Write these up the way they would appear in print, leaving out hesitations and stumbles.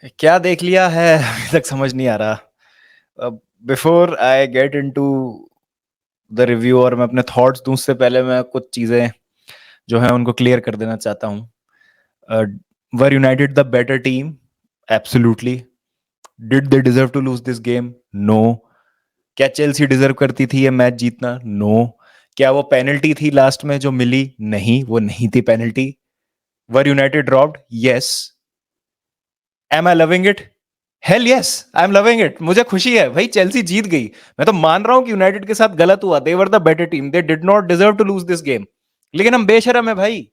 क्या देख लिया है अभी तक समझ नहीं आ रहा। Before I get into the review और मैं अपने थॉट्स दूं उससे पहले मैं कुछ चीजें जो है उनको क्लियर कर देना चाहता हूँ। Were United the better team? Absolutely. Did they deserve to lose this game? No. क्या चेल्सी डिजर्व करती थी ये मैच जीतना? नो। क्या वो पेनल्टी थी लास्ट में जो मिली? नहीं, वो नहीं थी penalty. Were United dropped? Yes. Am I loving it? Hell yes, I am loving it. मुझे खुशी है भाई, चेल्सी जीत गई। मैं तो मान रहा हूं कि यूनाइटेड के साथ गलत हुआ, they were the better team, they did not deserve to lose this game. लेकिन हम बेशरम है भाई,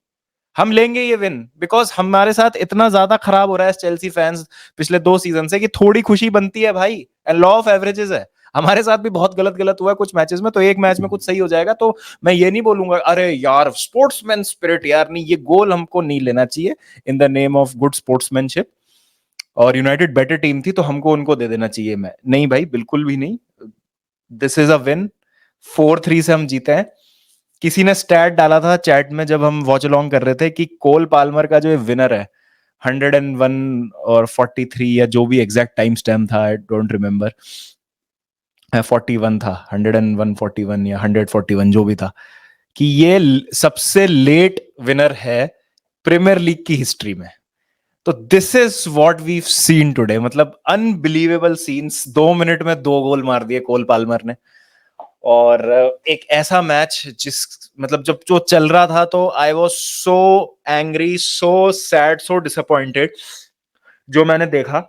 हम लेंगे ये विन बिकॉज हमारे साथ इतना ज्यादा खराब हो रहा है चेल्सी फैंस पिछले 2 सीजन से कि थोड़ी खुशी बनती है भाई। एंड लॉ ऑफ एवरेजेस है। हमारे साथ भी बहुत गलत गलत हुआ है कुछ मैचेस में, तो एक मैच में कुछ सही हो जाएगा। तो मैं ये नहीं बोलूंगा अरे यार स्पोर्ट्समैन स्पिरिट यार, नहीं, ये गोल हमको नहीं लेना चाहिए in the name of good sportsmanship. और यूनाइटेड बेटर टीम थी तो हमको उनको दे देना चाहिए। मैं नहीं भाई, बिल्कुल भी नहीं। This is a win. 4-3 से हम जीते हैं। किसी ने स्टैट डाला था चैट में जब हम वॉच अलोंग कर रहे थे कि कोल पाल्मर का जो विनर है 101 और 43 या जो भी एग्जैक्ट टाइम स्टैम्प था, आई डोंट रिमेम्बर, 41 था, 101 41 या 141 जो भी था, कि ये सबसे लेट विनर है प्रीमियर लीग की हिस्ट्री में। तो this is what we seen today. मतलब अनबिलीवेबल सीन्स। 2 मिनट में 2 गोल मार दिए कोल पाल्मर ने। और एक ऐसा मैच जिस मतलब जब जो चल रहा था तो I was so angry, so sad, so disappointed जो मैंने देखा।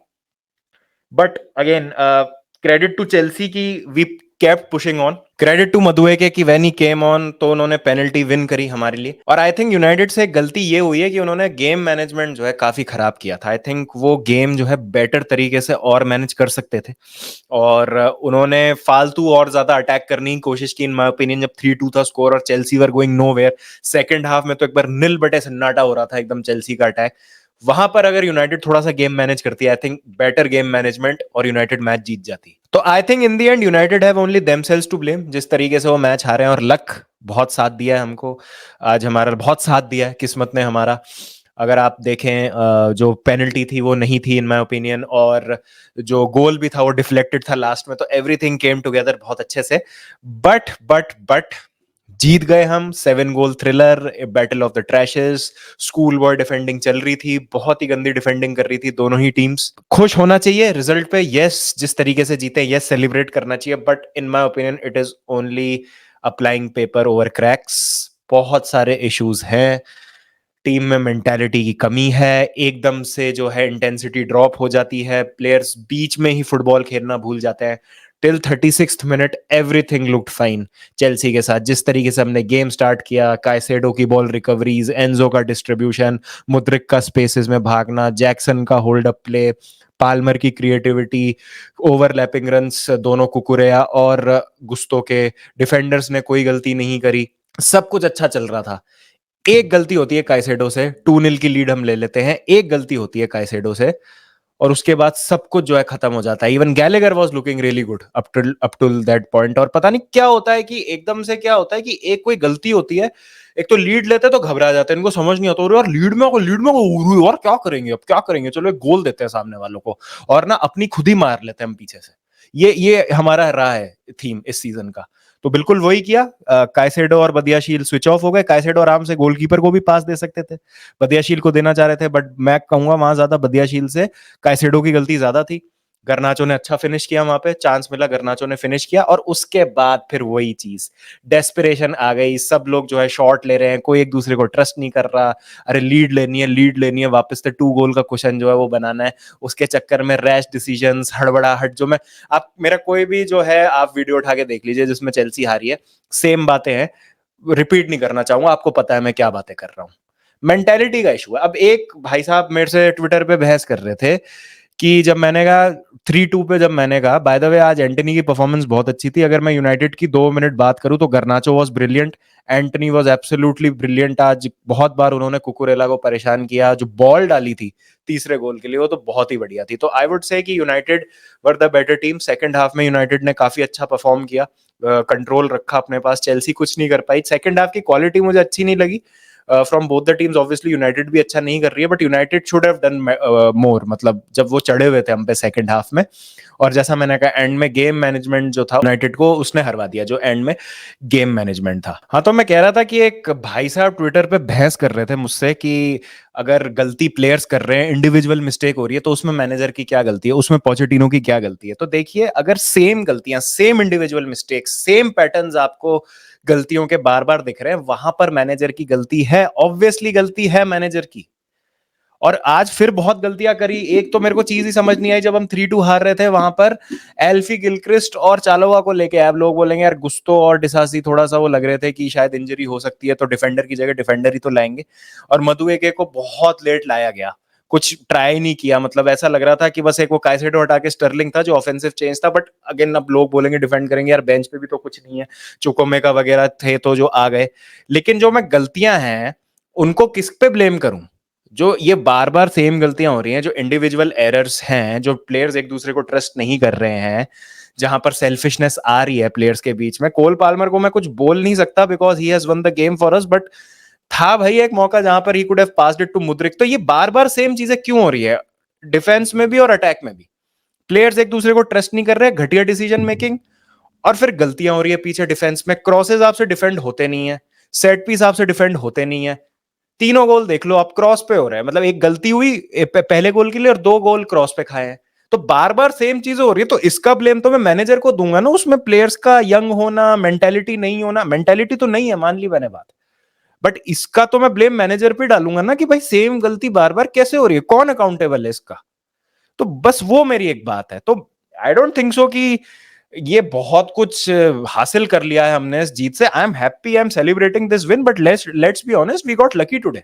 But again credit to Chelsea की we kept pushing on. Credit to Madueke कि व्हेन ही केम ऑन तो उन्होंने पेनल्टी विन करी हमारे लिए। और आई थिंक यूनाइटेड से एक गलती ये हुई है कि उन्होंने गेम मैनेजमेंट जो है काफी खराब किया था। आई थिंक वो गेम जो है बेटर तरीके से और मैनेज कर सकते थे। और उन्होंने फालतू और ज्यादा अटैक करने की कोशिश की इन माय ओपिनियन। जब 3-2 था स्कोर और Chelsea were going nowhere, second half में तो एक बार नील बटे सन्नाटा हो रहा था एकदम चेल्सी का अटैक। वहां पर अगर यूनाइटेड थोड़ा सा गेम मैनेज करती है, I think better game management, और यूनाइटेड मैच जीत जाती। तो I think in the end United have only themselves to blame जिस तरीके से वो मैच हारे हैं। और लक बहुत साथ दिया है हमको आज, हमारा बहुत साथ दिया है किस्मत ने हमारा। अगर आप देखें जो पेनल्टी थी वो नहीं थी इन माय ओपिनियन, और जो गोल भी था वो डिफ्लेक्टेड था लास्ट में। तो एवरीथिंग केम टुगेदर बहुत अच्छे से। बट जीत गए हम। 7 goal thriller, battle of the trashes, school boy defending चल रही थी, बहुत ही गंदी डिफेंडिंग कर रही थी दोनों ही टीम्स। खुश होना चाहिए रिजल्ट पे, यस, जिस तरीके से जीते यस सेलिब्रेट करना चाहिए। But in my opinion it is only applying paper over cracks. बहुत सारे इश्यूज हैं टीम में, मेंटालिटी की कमी है, एकदम से जो है इंटेंसिटी ड्रॉप हो जाती है, प्लेयर्स बीच में ही फुटबॉल खेलना भूल जाते हैं। Till 36th minute everything looked fine Chelsea के साथ। जिस तरीके से हमने गेम स्टार्ट किया, काइसेडो की बॉल रिकवरीज, एंजो का डिस्ट्रीब्यूशन, मुद्रिक का स्पेसेस में भागना, जैक्सन का होल्ड अप प्ले, पाल्मर की क्रिएटिविटी, ओवरलैपिंग रन्स, दोनों कुकुरेया और गुस्तो के डिफेंडर्स ने कोई गलती नहीं करी, सब कुछ अच्छा चल रहा था। एक गलती होती है काइसेडो से, 2-0 की लीड हम ले लेते हैं, एक गलती होती है काइसेडो से और उसके बाद सब कुछ जो है खत्म हो जाता है। Even Gallagher was looking really good up to that point. और पता नहीं क्या होता है कि एकदम से क्या होता है कि एक कोई गलती होती है, एक तो लीड लेते तो घबरा जाते हैं, इनको समझ नहीं आता यार लीड में और क्या करेंगे, अब क्या करेंगे, चलो एक गोल देते हैं सामने वालों को, और ना अपनी खुद ही मार लेते हैं हम पीछे से। ये हमारा रहा है थीम इस सीजन का। तो बिल्कुल वही किया। काइसेडो और बदियाशील स्विच ऑफ हो गए। काइसेडो आराम से गोलकीपर को भी पास दे सकते थे, बदियाशील को देना चाह रहे थे, बट मैं कहूंगा वहां ज्यादा बदियाशील से काइसेडो की गलती ज्यादा थी। गर्नाचो ने अच्छा फिनिश किया, वहां पे चांस मिला, गर्नाचो ने फिनिश किया, और उसके बाद फिर वही चीज, डेस्पिरेशन आ गई। सब लोग जो है शॉट ले रहे हैं, कोई एक दूसरे को ट्रस्ट नहीं कर रहा। अरे लीड लेनी है वापस से, 2 गोल का क्वेश्चन जो है वो बनाना है। उसके चक्कर में रैश डिसीजंस, हड़बड़ाहट, जो मैं, आप मेरा कोई भी जो है आप वीडियो उठा के देख लीजिए जिसमें चेल्सी हारी है, सेम बातें हैं। रिपीट नहीं करना चाहूंगा, आपको पता है मैं क्या बातें कर रहा हूँ। मेंटेलिटी का इशू है। अब एक भाई साहब मेरे से ट्विटर पे बहस कर रहे थे कि जब मैंने कहा 3-2 पे, जब मैंने कहा बाय द वे आज एंटनी की परफॉर्मेंस बहुत अच्छी थी। अगर मैं यूनाइटेड की 2 मिनट बात करूं तो गर्नाचो was brilliant, Antony was absolutely brilliant. आज बहुत बार उन्होंने कुकुरेला को परेशान किया। जो बॉल डाली थी तीसरे गोल के लिए वो तो बहुत ही बढ़िया थी। तो आई वुड से कि United were the better team. Second half में यूनाइटेड ने काफी अच्छा परफॉर्म किया, कंट्रोल रखा अपने पास, चेल्सी कुछ नहीं कर पाई। सेकंड हाफ की क्वालिटी मुझे अच्छी नहीं लगी। From both the teams. Obviously United भी अच्छा नहीं कर रही है, but United should have done more, मतलब जब वो चढ़े हुए थे हम पे सेकंड हाफ में। और जैसा मैंने कहा, एंड में गेम मैनेजमेंट जो था यूनाइटेड को, उसने हरवा दिया, जो एंड में गेम मैनेजमेंट था। हाँ, तो मैं कह रहा था कि एक भाई साहब ट्विटर पे बहस कर रहे थे मुझसे कि अगर गलती प्लेयर्स कर रहे हैं, इंडिविजुअल मिस्टेक हो रही है, तो उसमें मैनेजर की क्या गलती है, उसमें पोचेटिनो की क्या गलती है। तो देखिए, अगर सेम गलतियां, same individual mistake, same patterns आपको गलतियों के बार बार दिख रहे हैं, वहां पर मैनेजर की गलती है, ऑब्वियसली गलती है मैनेजर की। और आज फिर बहुत गलतियां करी। एक तो मेरे को चीज ही समझ नहीं आई, जब हम 3-2 हार रहे थे वहां पर, एल्फी गिलक्रिस्ट और चालोवा को लेके, अब लोग बोलेंगे यार गुस्तो और डिसासी थोड़ा सा वो लग रहे थे कि शायद इंजरी हो सकती है, तो डिफेंडर की जगह डिफेंडर ही तो लाएंगे। और मदुएके को बहुत लेट लाया गया, कुछ ट्राई नहीं किया। मतलब ऐसा लग रहा था कि बस एक वो काइसेडो हटा के स्टर्लिंग था जो ऑफेंसिव चेंज था। बट अगेन, अब लोग बोलेंगे डिफेंड करेंगे, यार बेंच पे भी तो कुछ नहीं है, चुकोमेका वगैरह थे तो जो आ गए। लेकिन जो मैं गलतियां हैं उनको किस पे ब्लेम करूं? जो ये बार बार सेम गलतियां हो रही हैं, जो इंडिविजुअल एरर्स हैं, जो प्लेयर्स एक दूसरे को ट्रस्ट नहीं कर रहे हैं, जहां पर सेल्फिशनेस आ रही है प्लेयर्स के बीच में। कोल पाल्मर को मैं कुछ बोल नहीं सकता because he has won the game for us, but था भाई एक मौका जहां पर he could have passed it to Mudryk. तो ये बार बार सेम चीजें क्यों हो रही है, डिफेंस में भी और अटैक में भी? प्लेयर्स एक दूसरे को ट्रस्ट नहीं कर रहे, घटिया डिसीजन मेकिंग, और फिर गलतियां हो रही है पीछे डिफेंस में। क्रॉसेज आपसे डिफेंड होते नहीं है, सेट पीस आपसे डिफेंड होते नहीं है। तीनों गोल देख लो आप क्रॉस पे हो रहा है, मतलब एक गलती हुई पहले गोल के लिए और 2 गोल क्रॉस पे खाए हैं। तो बार बार सेम चीजें हो रही है, तो इसका ब्लेम तो मैं मैनेजर को दूंगा ना। उसमें प्लेयर्स का यंग होना, मेंटेलिटी नहीं होना, मेंटेलिटी तो नहीं है, मान ली मैंने बात, बट इसका तो मैं ब्लेम मैनेजर पे डालूंगा ना कि भाई सेम गलती बार बार कैसे हो रही है, कौन अकाउंटेबल है इसका? तो बस वो मेरी एक बात है। तो आई डोंट थिंक सो कि ये बहुत कुछ हासिल कर लिया है हमने इस जीत से। I am happy, I am celebrating this win, but let's be honest, we got lucky today.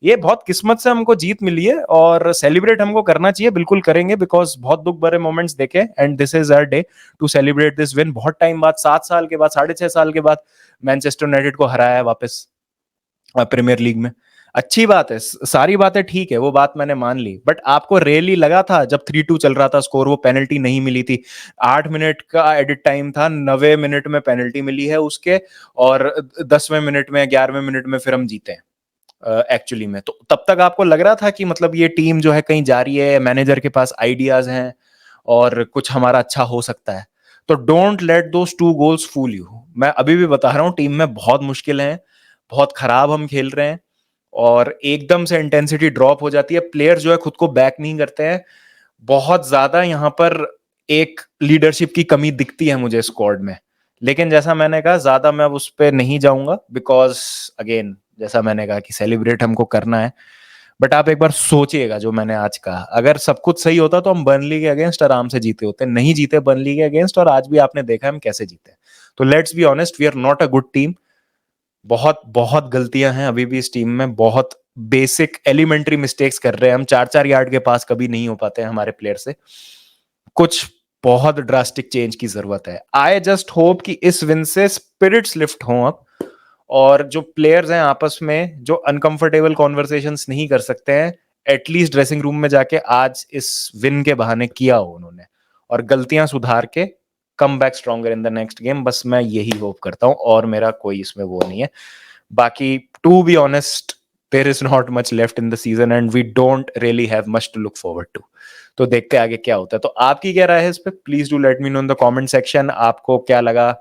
ये बहुत किस्मत से हमको जीत मिली है और सेलिब्रेट हमको करना चाहिए, बिल्कुल करेंगे, बिकॉज बहुत दुख भरे मोमेंट्स देखे and this is our day to celebrate this win. बहुत टाइम बाद, 7 साल के बाद, 6.5 साल के बाद मैनचेस्टर यूनाइटेड को हराया है वापस प्रीमियर लीग में। अच्छी बात है, सारी बातें ठीक है, वो बात मैंने मान ली, बट आपको रियली लगा था जब 3-2 चल रहा था स्कोर, वो पेनल्टी नहीं मिली थी? 8 मिनट का एडिट टाइम था, 90 मिनट में पेनल्टी मिली है उसके, और 10वें मिनट में, 11वें मिनट में फिर हम जीते हैं एक्चुअली में। तो तब तक आपको लग रहा था कि मतलब ये टीम जो है कहीं जा रही है, मैनेजर के पास आइडियाज हैं और कुछ हमारा अच्छा हो सकता है। तो don't let those 2 goals fool you. मैं अभी भी बता रहा हूँ, टीम में बहुत मुश्किल है, बहुत खराब हम खेल रहे हैं, और एकदम से इंटेंसिटी ड्रॉप हो जाती है, प्लेयर जो है खुद को बैक नहीं करते हैं। बहुत ज्यादा यहाँ पर एक लीडरशिप की कमी दिखती है मुझे स्क्वाड में। लेकिन जैसा मैंने कहा, ज्यादा मैं उस पर नहीं जाऊंगा, बिकॉज अगेन जैसा मैंने कहा कि सेलिब्रेट हमको करना है। बट आप एक बार सोचिएगा जो मैंने आज कहा, अगर सब कुछ सही होता तो हम बर्नली के अगेंस्ट आराम से जीते होते, नहीं जीते बर्नली के अगेंस्ट, और आज भी आपने देखा हम कैसे जीते। तो let's be honest, we are not a good team. बहुत बहुत गलतियां हैं अभी भी इस टीम में, बहुत बेसिक एलिमेंट्री मिस्टेक्स कर रहे हैं हम। 4-4 यार्ड के पास कभी नहीं हो पाते हैं हमारे प्लेयर से। कुछ बहुत ड्रास्टिक चेंज की जरूरत है। आई जस्ट होप कि इस विन से स्पिरिट्स लिफ्ट हों अब, और जो प्लेयर्स हैं आपस में जो अनकंफर्टेबल कॉन्वर्सेशंस नहीं कर सकते हैं, एटलीस्ट ड्रेसिंग रूम में जाके आज इस विन के बहाने किया हो उन्होंने, और गलतियां सुधार के come back stronger in the next game. बस मैं यही होप करता हूं, और मेरा कोई इसमें वो नहीं है। बाकी to be honest, there is not much left in the season and we don't really have much to look forward to. तो देखते हैं आगे क्या होता है। तो आपकी क्या राय है इस पे? Please do let me know in the comment section. आपको क्या लगा,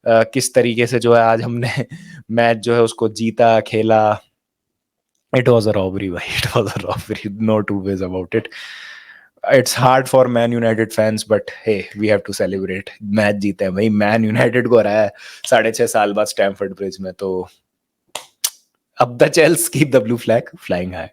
किस तरीके से जो है आज हमने मैच जो है उसको जीता, खेला? इट वाज अ रॉबरी भाई, it was a robbery, no two ways about it. It's hard for Man United fans, but hey, we have to celebrate. Match जीते हैं भाई, मैन यूनाइटेड को हराया है 6.5 साल बाद स्टैमफोर्ड ब्रिज में। तो अब the Chels keep the blue flag flying high.